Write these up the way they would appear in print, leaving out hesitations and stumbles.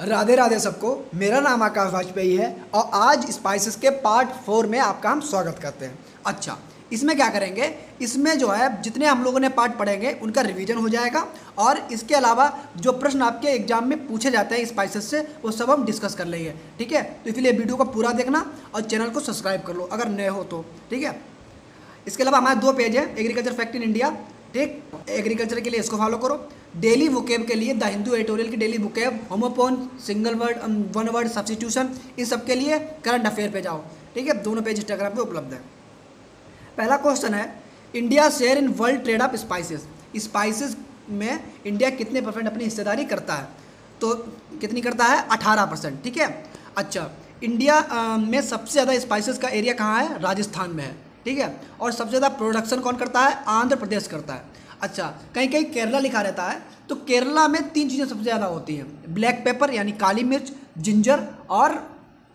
राधे राधे सबको। मेरा नाम आकाश वाजपेयी है और आज स्पाइसेस के पार्ट 4 में आपका हम स्वागत करते हैं। अच्छा, इसमें क्या करेंगे, इसमें जो है जितने हम लोगों ने पार्ट पढ़ेंगे उनका रिवीजन हो जाएगा और इसके अलावा जो प्रश्न आपके एग्जाम में पूछे जाते हैं स्पाइसेस से वो सब हम डिस्कस कर लेंगे। ठीक है, तो इसलिए वीडियो को पूरा देखना और चैनल को सब्सक्राइब कर लो अगर नए हो तो। ठीक है, इसके अलावा हमारे 2 पेज है, एग्रीकल्चर फैक्ट इन इंडिया। ठीक, एग्रीकल्चर के लिए इसको फॉलो करो। डेली वोकेब के लिए द हिंदू एडिटोरियल की daily vocab, homophone, single word, one word substitution, इन सब के लिए करंट अफेयर पे जाओ। ठीक है, दोनों पेज इंस्टाग्राम पे उपलब्ध है। पहला क्वेश्चन है, India share in world trade off spices. Spices में इंडिया कितने % अपनी हिस्सेदारी करता है? तो कितनी करता है? 18%। ठीक है, अच्छा, इंडिया में सबसे ज़्यादा स्पाइसेस का एरिया कहाँ है? राजस्थान में है। ठीक है, और सबसे ज़्यादा प्रोडक्शन कौन करता है? आंध्र प्रदेश करता है। अच्छा, कहीं कहीं केरला लिखा रहता है, तो केरला में 3 चीज़ें सबसे ज़्यादा होती हैं, ब्लैक पेपर यानी काली मिर्च, जिंजर और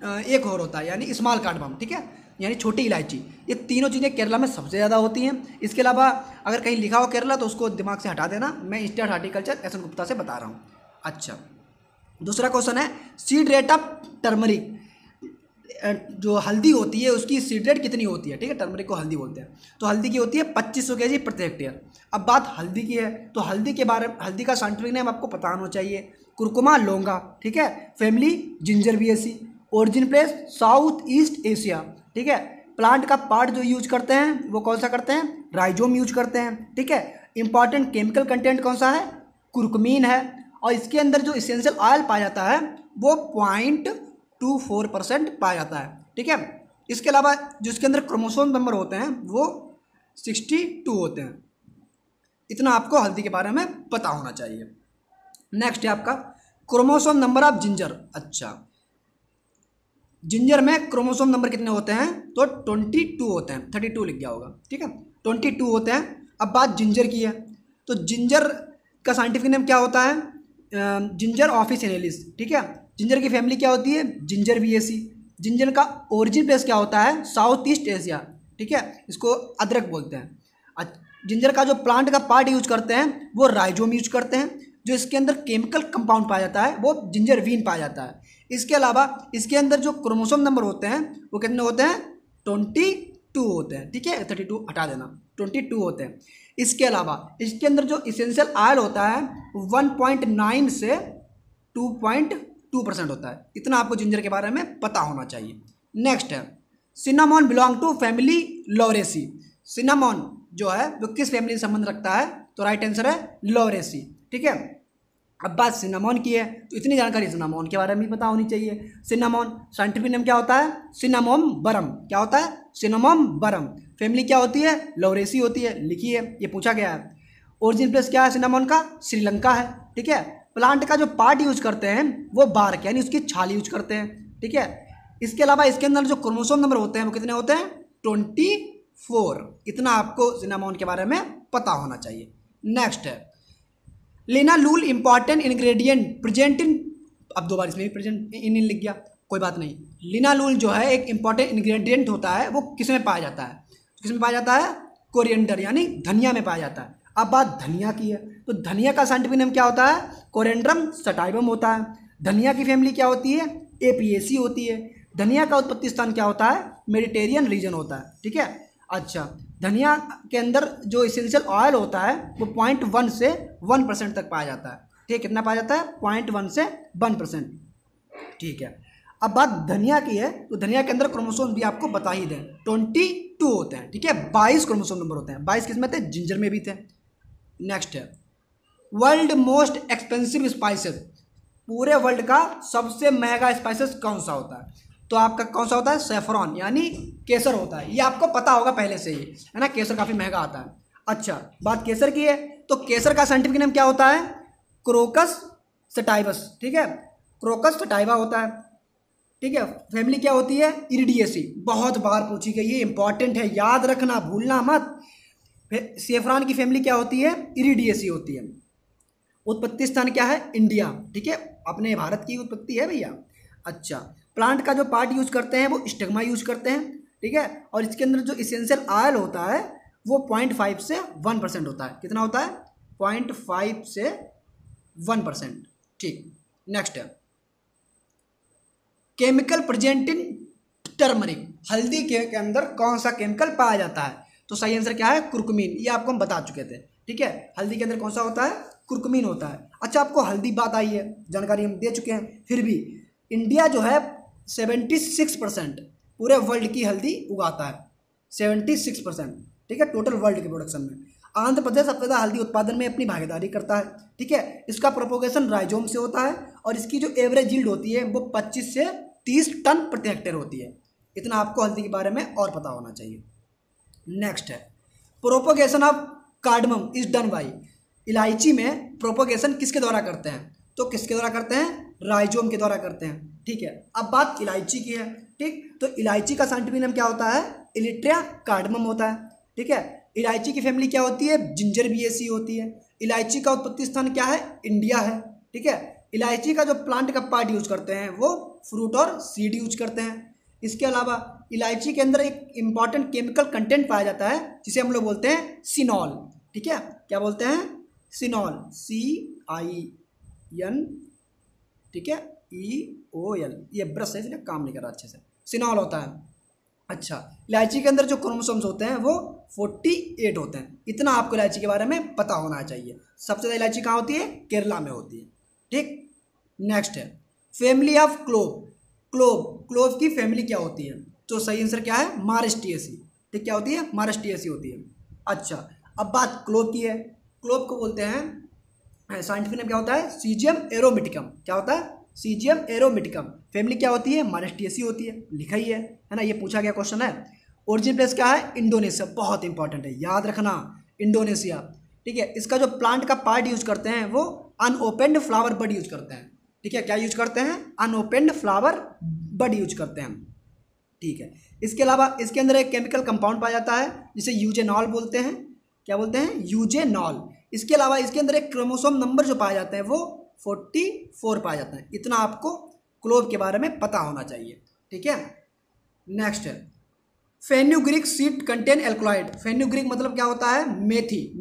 एक और होता है यानी स्मॉल कार्डमम। ठीक है, यानी छोटी इलायची। ये तीनों चीज़ें केरला में सबसे ज़्यादा होती हैं। इसके अलावा अगर कहीं लिखा हो केरला तो उसको दिमाग से हटा देना, मैं इंस्टेंट हार्टिकल्चर एस.एन. गुप्ता से बता रहा हूँ। अच्छा, दूसरा क्वेश्चन है, सीड रेट ऑफ टर्मरिक। जो हल्दी होती है उसकी सीड रेट कितनी होती है? ठीक है, टर्मरिक को हल्दी बोलते हैं, तो हल्दी की होती है 2500 kg प्रति हेक्टेयर। अब बात हल्दी की है, तो हल्दी के बारे में, हल्दी का साइंटिफिक नेम आपको पता होना चाहिए, कुरकुमा लोंगा। ठीक है, family Zingiberaceae, origin place South East Asia. ठीक है, प्लांट का पार्ट जो यूज करते हैं वो कौन सा करते हैं? राइजोम यूज करते हैं। ठीक है, इंपॉर्टेंट केमिकल कंटेंट कौन सा है? कुरकुमीन है। और इसके अंदर जो इसेंशियल ऑयल पाया जाता है वो 0.24% पाया जाता है। ठीक है, इसके अलावा जो इसके अंदर क्रोमोसोम नंबर होते हैं वो 62 होते हैं। इतना आपको हल्दी के बारे में पता होना चाहिए। नेक्स्ट है आपका क्रोमोसोम नंबर ऑफ जिंजर। अच्छा, जिंजर में क्रोमोसोम नंबर कितने होते हैं? तो 22 होते हैं, 32 लिख गया होगा। ठीक है, 22 होते हैं। अब बात जिंजर की है, तो जिंजर का साइंटिफिक नेम क्या होता है? Ginger officinalis. ठीक है, जिंजर की फैमिली क्या होती है? जिंजरबिएसी। जिंजर का ओरिजिन प्लेस क्या होता है? South East Asia. ठीक है, इसको अदरक बोलते हैं। जिंजर का जो प्लांट का पार्ट यूज करते हैं वो राइजोम यूज करते हैं। जो इसके अंदर केमिकल कंपाउंड पाया जाता है वो जिंजरवीन पाया जाता है। इसके अलावा इसके अंदर जो क्रोमोसोम नंबर होते हैं वो कितने होते हैं? 22 होते हैं। ठीक है, 32 हटा देना, 22 होते हैं। इसके अलावा इसके अंदर जो इसेंशियल ऑयल होता है 1.9 से 2.2% होता है। इतना आपको जिंजर के बारे में पता होना चाहिए। नेक्स्ट है, सिनामॉन बिलोंग टू फैमिली लॉरेसी। सिनामॉन जो है वो किस फैमिली से संबंध रखता है? तो राइट आंसर है लॉरेसी। ठीक है, अब बात सिनामॉन की है, तो इतनी जानकारी सिनामॉन के बारे में भी पता होनी चाहिए। सिनामॉन साइंटिफिक नेम क्या होता है? सिनामोम बरम। क्या होता है? सिनामोम बरम। फैमिली क्या होती है? लॉरेसी होती है, लिखी है, ये पूछा गया है। ओरिजिन प्लेस क्या है सिनामॉन का? श्रीलंका है। ठीक है, प्लांट का जो पार्ट यूज करते हैं वो बार्क यानी उसकी छाल यूज करते हैं। ठीक है, इसके अलावा इसके अंदर जो क्रोमोसोम नंबर होते हैं वो कितने होते हैं? 24। इतना आपको सिनामॉन के बारे में पता होना चाहिए। नेक्स्ट है, linalool important ingredient present in, अब 2 बार इसमें भी प्रेजेंट इन लिख गया, कोई बात नहीं। लिनालूल जो है एक इंपॉर्टेंट इंग्रेडिएंट होता है, वो किस में पाया जाता है? किस में पाया जाता है? कोरिएंडर यानी धनिया में पाया जाता है। अब बात धनिया की है, तो धनिया का साइंटिफिक नेम क्या होता है? कोरिएंड्रम सटाइवम होता है। धनिया की फैमिली क्या होती है? एपिएसी होती है। धनिया का उत्पत्ति स्थान क्या होता है? मेडिटेरियन रीजन होता है। ठीक है, अच्छा, धनिया के अंदर जो इसेंशियल ऑयल होता है वो 0.1 से 1% तक पाया जाता है। ठीक है, कितना पाया जाता है? 0.1 से 1%। ठीक है, अब बात धनिया की है, तो धनिया के अंदर क्रोमोसोम भी आपको बता ही दें, 22 होते हैं। ठीक है, 22 क्रोमोसोम नंबर होते हैं। 22 किसमें थे? जिंजर में भी थे। नेक्स्ट है, वर्ल्ड मोस्ट एक्सपेंसिव स्पाइसेस। पूरे वर्ल्ड का सबसे महंगा स्पाइसेस कौन सा होता है? तो आपका कौन सा होता है? सेफ्रॉन यानी केसर होता है। ये आपको पता होगा पहले से ही, है ना, केसर काफ़ी महंगा आता है। अच्छा, बात केसर की है, तो केसर का साइंटिफिक नेम क्या होता है? Crocus sativus. ठीक है, क्रोकस सटाइवा होता है। ठीक है, फैमिली क्या होती है? इरिडिएसी। बहुत बार पूछी गई, ये इंपॉर्टेंट है, याद रखना, भूलना मत। सेफ्रॉन की फैमिली क्या होती है? इरिडिएसी होती है। उत्पत्ति स्थान क्या है? इंडिया। ठीक है, अपने भारत की उत्पत्ति है भैया। अच्छा, प्लांट का जो पार्ट यूज करते हैं वो स्टिग्मा यूज करते हैं। ठीक है, और इसके अंदर जो इसेंशियल ऑयल होता है वो 0.5 से 1% होता है। कितना होता है? 0.5 से 1%। ठीक, नेक्स्ट है, केमिकल प्रेजेंट इन टर्मरिक, हल्दी के अंदर कौन सा केमिकल पाया जाता है? तो सही आंसर क्या है? कुर्कुमीन। ये आपको हम बता चुके थे, ठीक है। हल्दी के अंदर कौन सा होता है? कुर्कुमीन होता है। अच्छा, आपको हल्दी बात आई है, जानकारी हम दे चुके हैं, फिर भी इंडिया जो है 76% पूरे वर्ल्ड की हल्दी उगाता है, 76%, ठीक है, टोटल वर्ल्ड के प्रोडक्शन में। आंध्र प्रदेश सबसे ज़्यादा हल्दी उत्पादन में अपनी भागीदारी करता है, ठीक है। इसका प्रोपोगेशन राइजोम से होता है और इसकी जो एवरेज यील्ड होती है वो 25 से 30 टन प्रति हेक्टेयर होती है। इतना आपको हल्दी के बारे में और पता होना चाहिए। नेक्स्ट है propagation of cardamom is done by, इलायची में प्रोपोगेशन किसके द्वारा करते हैं? तो किसके द्वारा करते हैं? राइजोम के द्वारा करते हैं, ठीक है। अब बात इलायची की है, ठीक। तो इलायची का साइंटिफिक नेम क्या होता है? इलिट्रिया कार्डमम होता है, ठीक है। इलायची की फैमिली क्या होती है? जिंजरबिएसी होती है। इलायची का उत्पत्ति स्थान क्या है? इंडिया है, ठीक है। इलायची का जो प्लांट का पार्ट यूज करते हैं वो फ्रूट और सीड यूज करते हैं। इसके अलावा इलायची के अंदर एक इंपॉर्टेंट केमिकल कंटेंट पाया जाता है जिसे हम लोग बोलते हैं सिनॉल, ठीक है। क्या बोलते हैं? सिनॉल, CIN, ठीक है, EOL। ये ब्रश है इसलिए काम नहीं कर रहा अच्छे से। सिनॉल होता है। अच्छा, इलायची के अंदर जो क्रोमोसोम्स होते हैं वो 48 होते हैं। इतना आपको इलायची के बारे में पता होना चाहिए। सबसे ज़्यादा इलायची कहाँ होती है? केरला में होती है, ठीक। नेक्स्ट है फैमिली ऑफ क्लोव, क्लोव की फैमिली क्या होती है? तो सही आंसर क्या है? मारिस्टिएसी, ठीक। क्या होती है? मारिस्टिएसी होती है। अच्छा, अब बात क्लोव की है। क्लोव को बोलते हैं, साइंटिफिक नेम क्या होता है? सीजियम एरोमेटिकम। क्या होता है? सीजियम एरोमेटिकम। फैमिली क्या होती है? मारिस्टिएसी होती है, लिखा ही है ना, ये पूछा गया क्वेश्चन है। ओरिजिन प्लेस क्या है? इंडोनेशिया, बहुत इंपॉर्टेंट है, याद रखना, इंडोनेशिया, ठीक है। इसका जो प्लांट का पार्ट यूज करते हैं वो अनओपेंड फ्लावर बड यूज करते हैं, ठीक है। क्या यूज करते हैं? अनओपेंड फ्लावर बड यूज करते हैं, ठीक है। इसके अलावा इसके अंदर एक केमिकल कंपाउंड पाया जाता है जिसे यूजेनॉल बोलते हैं। क्या बोलते हैं? यूजेनॉल। इसके अलावा इसके अंदर एक क्रोमोसोम नंबर जो पाए जाते हैं वो 44 पाया जाता है। इतना आपको क्लोव के बारे में पता होना चाहिए, ठीक है। नेक्स्ट है fenugreek seed contain alkaloid. Fenugreek मतलब क्या होता है? मेथी।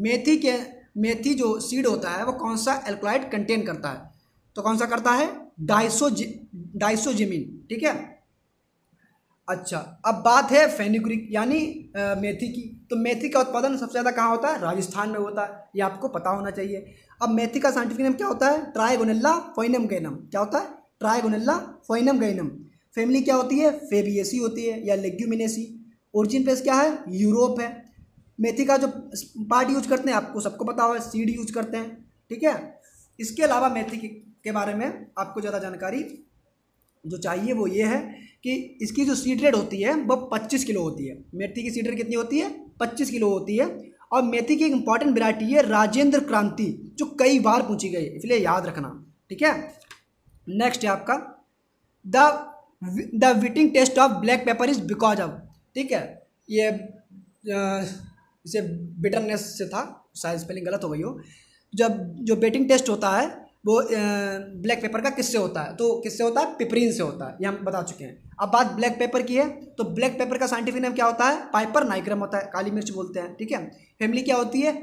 मेथी जो सीड होता है वो कौन सा एल्कलॉइड कंटेन करता है? तो कौन सा करता है? डाइसोजिमिन, ठीक है। अच्छा, अब बात है फेन्यूग्रीक यानी मेथी की। तो मेथी का उत्पादन सबसे ज़्यादा कहाँ होता है? राजस्थान में होता है, ये आपको पता होना चाहिए। अब मेथी का साइंटिफिक नेम क्या होता है? ट्राइगोनेल्ला फोइनम गैनम। क्या होता है? ट्राइगोनेल्ला फोइनम गैनम। फैमिली क्या होती है? फेबिएसी होती है या लेग्यूमिनेसी। ओरिजिन प्लेस क्या है? यूरोप है। मेथी का जो पार्ट यूज करते हैं आपको सबको पता होगा, सीड यूज करते हैं, ठीक है। इसके अलावा मेथी के बारे में आपको ज़्यादा जानकारी जो चाहिए वो ये है कि इसकी जो सीड रेट होती है वो 25 किलो होती है। मेथी की सीड रेट कितनी होती है? 25 किलो होती है। और मेथी की एक इंपॉर्टेंट वैरायटी है राजेंद्र क्रांति, जो कई बार पूछी गई, इसलिए याद रखना, ठीक है। नेक्स्ट है आपका the biting taste of black pepper is because of, ठीक है। ये इसे बिटरनेस से था, शायद स्पेलिंग गलत हो गई हो। जब जो बेटिंग टेस्ट होता है वो ब्लैक पेपर का किससे होता है? तो किससे होता है? पिपरीन से होता है, ये हम बता चुके हैं। अब बात ब्लैक पेपर की है, तो ब्लैक पेपर का साइंटिफिक नेम क्या होता है? पाइपर नाइग्रम होता है, काली मिर्च बोलते हैं, ठीक है। फैमिली क्या होती है?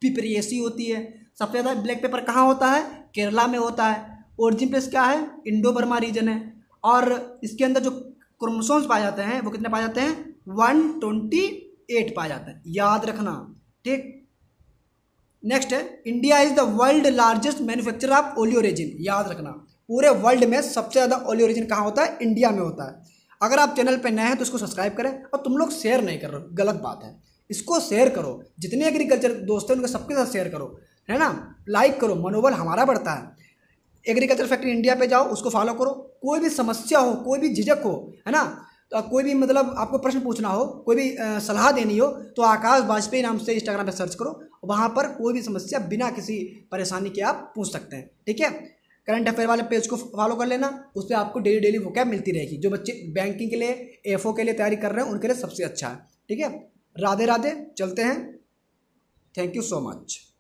पिपरिएसी होती है। सबसे ज़्यादा ब्लैक पेपर कहाँ होता है? केरला में होता है। ओरिजिन प्लेस क्या है? इंडो बर्मा रीजन है। और इसके अंदर जो क्रोमोसोम्स पाए जाते हैं वो कितने पाए जाते हैं? 128 पाए जाते हैं, याद रखना, ठीक। नेक्स्ट है India is the world largest manufacturer of oleo resin. याद रखना, पूरे वर्ल्ड में सबसे ज़्यादा ओलियो रेजिन कहाँ होता है? इंडिया में होता है। अगर आप चैनल पे नए हैं तो इसको सब्सक्राइब करें, और तुम लोग शेयर नहीं कर रहे हो, गलत बात है। इसको शेयर करो, जितने एग्रीकल्चर दोस्त हैं उनके सबके साथ शेयर करो, है ना। लाइक करो, मनोबल हमारा बढ़ता है। एग्रीकल्चर फैक्ट्री इंडिया पे जाओ, उसको फॉलो करो। कोई भी समस्या हो, कोई भी झिझक हो, है ना, तो कोई भी मतलब आपको प्रश्न पूछना हो, कोई भी सलाह देनी हो, तो आकाश वाजपेयी नाम से इंस्टाग्राम पे सर्च करो, वहाँ पर कोई भी समस्या बिना किसी परेशानी के आप पूछ सकते हैं, ठीक है। करंट अफेयर वाले पेज को फॉलो कर लेना, उस पर आपको डेली वोकैब मिलती रहेगी। जो बच्चे बैंकिंग के लिए, एफओ के लिए तैयारी कर रहे हैं उनके लिए सबसे अच्छा है, ठीक है। राधे राधे, चलते हैं। Thank you so much.